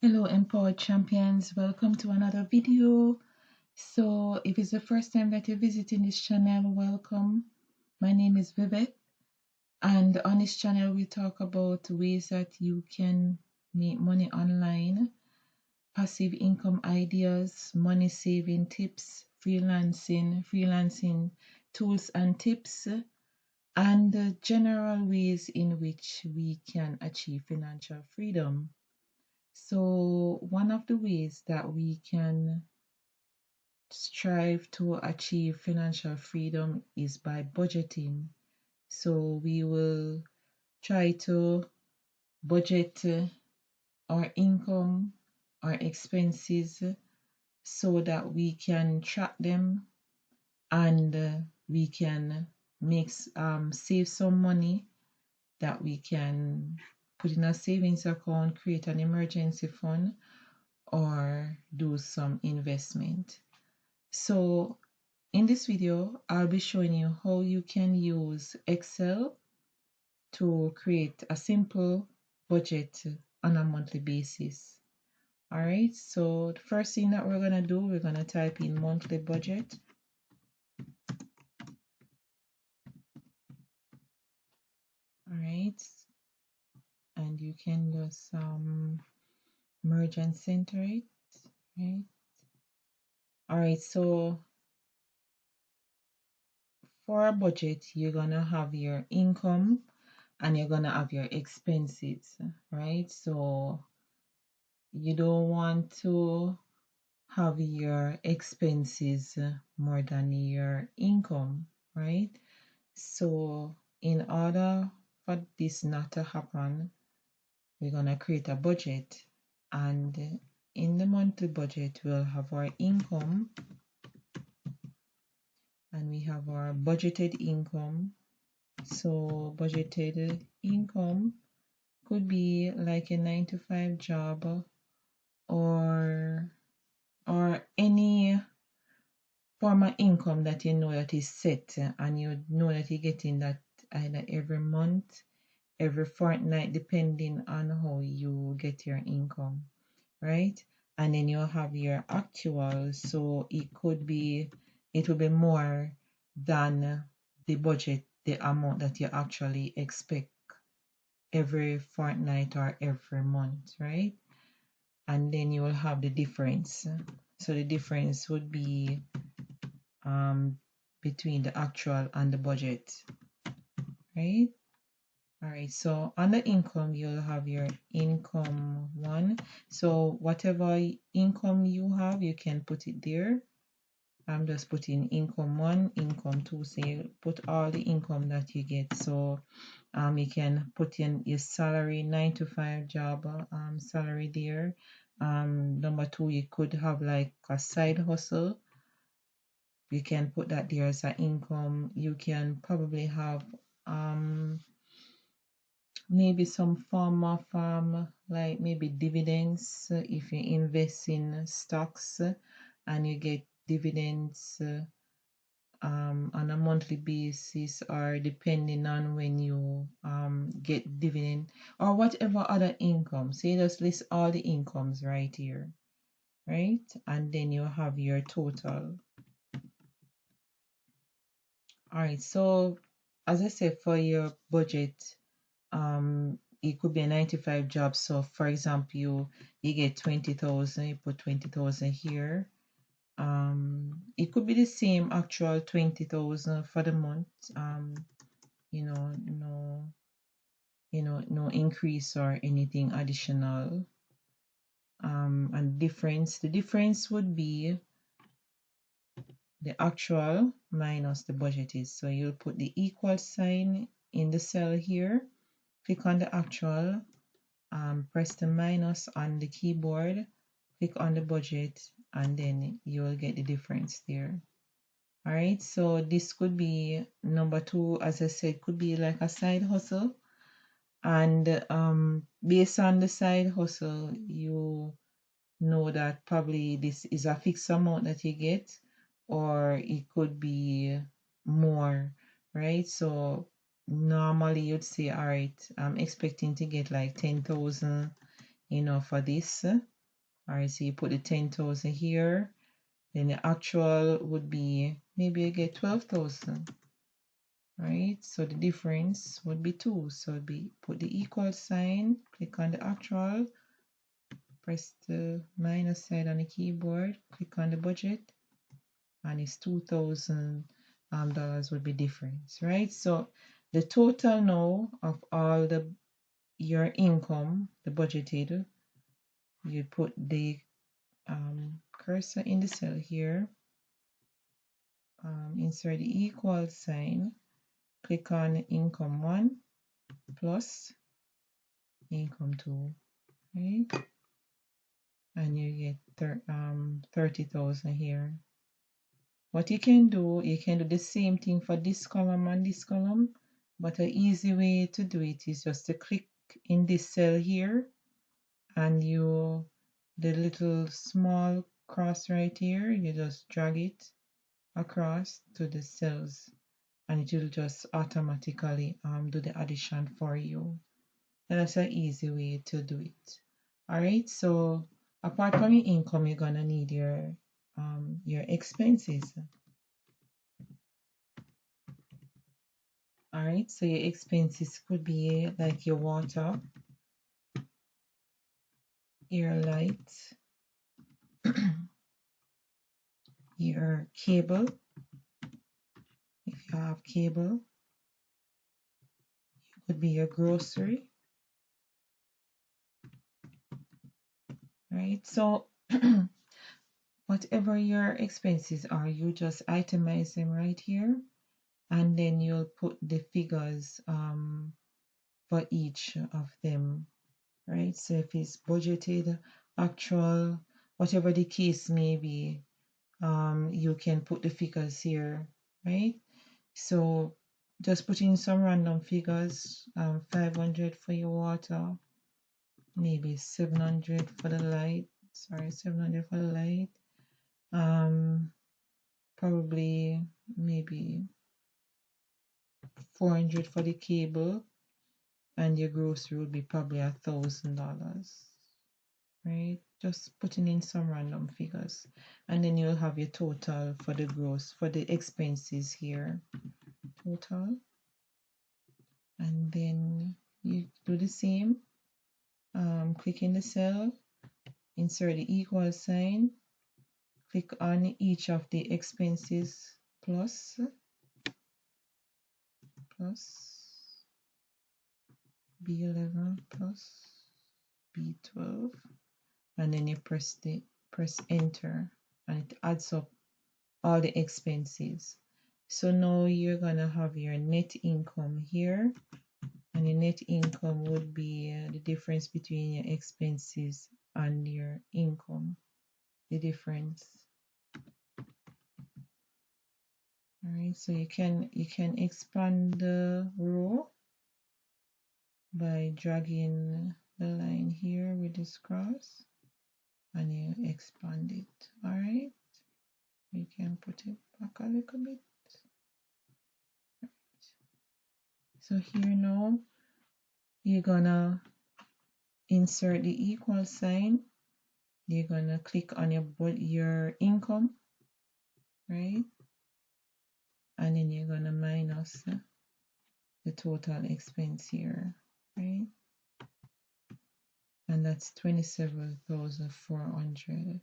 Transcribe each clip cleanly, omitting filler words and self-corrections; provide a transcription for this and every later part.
Hello empowered champions, welcome to another video. So if it's the first time that you're visiting this channel, welcome. My name is Vivek, and on this channel we talk about ways that you can make money online, passive income ideas, money saving tips, freelancing tools and tips, and the general ways in which we can achieve financial freedom. So one of the ways that we can strive to achieve financial freedom is by budgeting. So we will try to budget our income, our expenses, so that we can track them and we can save some money that we can put in a savings account, create an emergency fund, or do some investment. So in this video, I'll be showing you how you can use Excel to create a simple budget on a monthly basis. All right, so the first thing that we're gonna do, we're gonna type in monthly budget. All right, and you can just merge and center it, right? All right, so for a budget, you're gonna have your income and you're gonna have your expenses, right? So you don't want to have your expenses more than your income, right? So in order for this not to happen, we're gonna create a budget, and in the monthly budget we'll have our income and we have our budgeted income. So budgeted income could be like a 9 to 5 job or any form of income that you know that is set and you know that you're getting that either every month, every fortnight, depending on how you get your income, right? And then you have your actual, so it will be more than the budget, the amount that you actually expect every fortnight or every month, right? And then you will have the difference. So the difference would be between the actual and the budget, right? All right, so on the income, you'll have your income one. So whatever income you have, you can put it there. I'm just putting income one, income two. So you put all the income that you get. So you can put in your salary, 9 to 5 job salary there. Number two, you could have like a side hustle. You can put that there as an income. You can probably have maybe some form of like maybe dividends if you invest in stocks and you get dividends on a monthly basis or depending on when you get dividend or whatever other income. So you just list all the incomes right here, right? And then you have your total. All right, so as I said, for your budget, it could be a 9 to 5 job. So for example, you get 20,000, you put 20,000 here. It could be the same actual 20,000 for the month. You know, no increase or anything additional. And the difference would be the actual minus the budget is. So you'll put the equal sign in the cell here, click on the actual, press the minus on the keyboard, click on the budget, and then you will get the difference there. All right, so this could be number two, as I said, could be like a side hustle. And based on the side hustle, you know that probably this is a fixed amount that you get, or it could be more, right? So normally you'd say, all right, I'm expecting to get like 10,000, for this. All right, so you put the 10,000 here, then the actual would be maybe you get 12,000, right? So the difference would be 2. So it'd be put the equal sign, click on the actual, press the minus side on the keyboard, click on the budget, and it's $2,000 would be difference, right? So the total now of all the your income, the budgeted, you put the cursor in the cell here, insert the equal sign, click on income 1 plus income 2, right? And you get 30,000 here. What you can do the same thing for this column and this column, but an easy way to do it is just to click in this cell here, and the little small cross right here, you just drag it across to the cells, and it will just automatically do the addition for you. That's an easy way to do it. All right, so apart from your income, you're gonna need your expenses. All right, so your expenses could be like your water, your light, your cable, if you have cable, it could be your grocery, right? So whatever your expenses are, you just itemize them right here, and then you'll put the figures for each of them, right? So if it's budgeted, actual, whatever the case may be, you can put the figures here, right? So just put in some random figures, 500 for your water, maybe 700 for the light, 700 for the light, probably maybe 400 for the cable, and your grocery would be probably $1,000, right? Just putting in some random figures, and then you'll have your total for the expenses here, total, and then you do the same. Click in the cell, insert the equal sign, click on each of the expenses plus B11 plus B12, and then you press enter, and it adds up all the expenses. So now you're gonna have your net income here, and your net income would be the difference between your expenses and your income, the difference. All right, so you can expand the row by dragging the line here with this cross, and you expand it. All right, you can put it back a little bit. So here now you're gonna insert the equal sign, you're gonna click on your income, right? And then you're gonna minus the total expense here, right? And that's 27,400.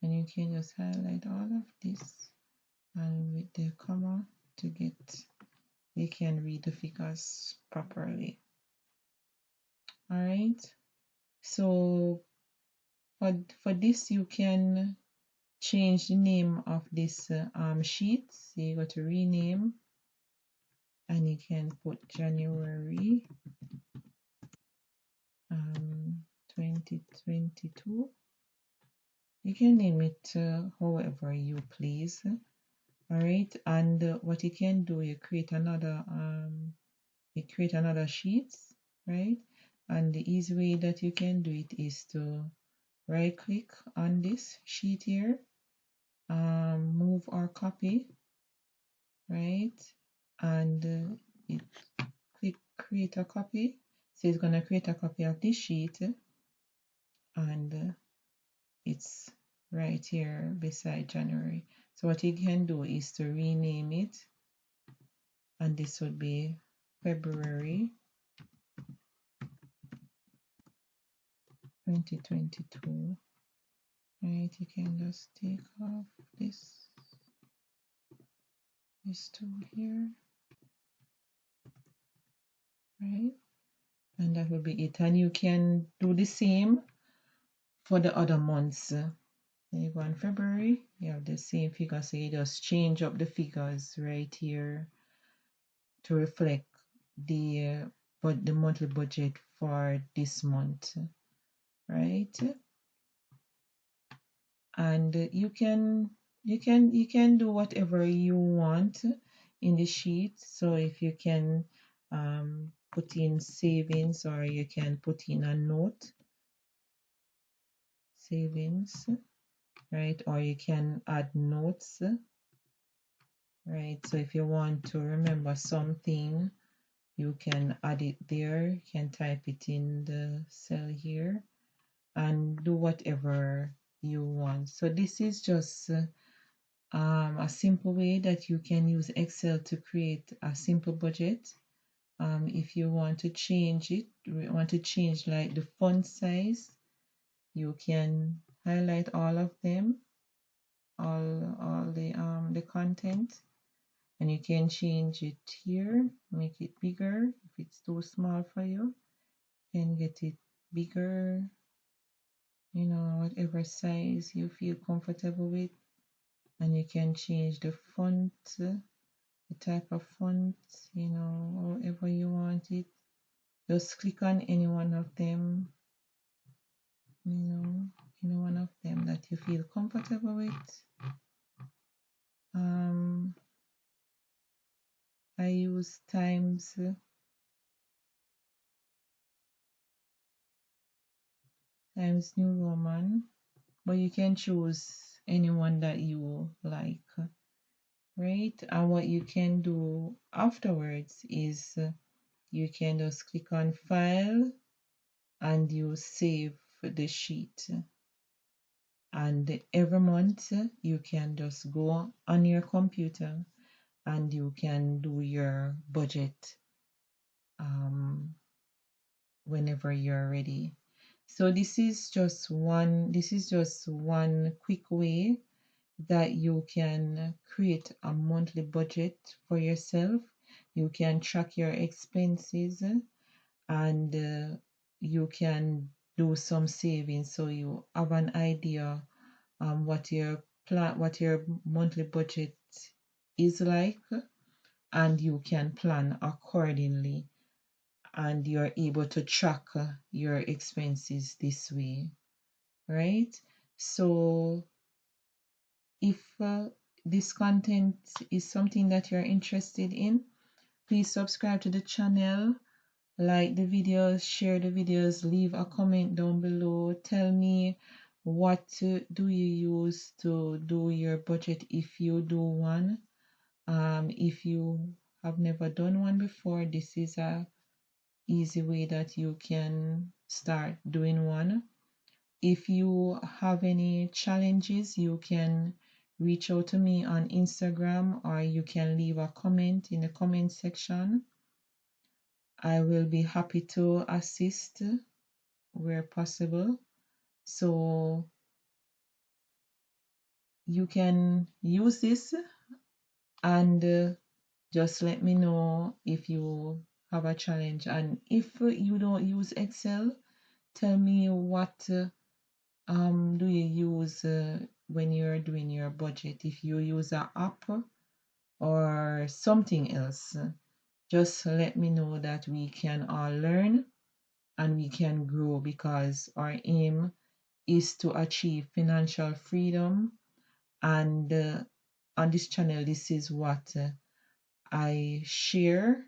And you can just highlight all of this, and with the comma to get, you can read the figures properly. All right, so for this you can change the name of this sheet. So you go to rename, and you can put January 2022. You can name it however you please. All right, and what you can do, you create another sheet, right? And the easy way that you can do it is to right click on this sheet here, move or copy, right? And it click create a copy. So it's gonna create a copy of this sheet, and right here beside January. So what you can do is to rename it, and this would be February 2022. Right, you can just take off this two here, right? And that will be it. And you can do the same for the other months. Then you go on February, you have the same figure, so you just change up the figures right here to reflect the but the monthly budget for this month, right? And you can do whatever you want in the sheet. So if you can put in savings, or you can put in a note, savings, right? Or you can add notes, right? So if you want to remember something, you can add it there. You can type it in the cell here and do whatever you want. So this is just a simple way that you can use Excel to create a simple budget. If you want to change it, want to change like the font size, you can highlight all of them, all the content, and you can change it here, make it bigger. If it's too small for you, you can get it bigger, whatever size you feel comfortable with. And you can change the font, the type of font, however you want it. Just click on any one of them, any one of them that you feel comfortable with. I use Times New Roman, but you can choose anyone that you like, right? And what you can do afterwards is you can just click on File and you save the sheet. And every month you can just go on your computer and you can do your budget whenever you're ready. So this is just one quick way that you can create a monthly budget for yourself. You can track your expenses, and you can do some savings, so you have an idea what your monthly budget is like, and you can plan accordingly, and you're able to track your expenses this way, right? So if this content is something that you're interested in, please subscribe to the channel, like the videos, share the videos, leave a comment down below. Tell me, what do you use to do your budget, if you do one. If you have never done one before, this is a easy way that you can start doing one. If you have any challenges, you can reach out to me on Instagram, or you can leave a comment in the comment section. I will be happy to assist where possible. So you can use this, and just let me know if you have a challenge. And if you don't use Excel, tell me what do you use when you're doing your budget. If you use an app or something else, just let me know, that we can all learn and we can grow, because our aim is to achieve financial freedom. And on this channel, this is what I share,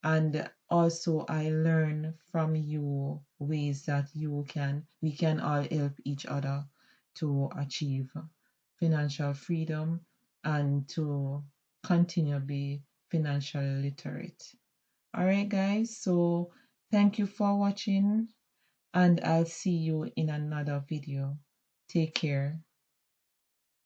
and also I learn from you ways that we can all help each other to achieve financial freedom and to continue be financially literate. All right, guys, so thank you for watching, and I'll see you in another video. Take care.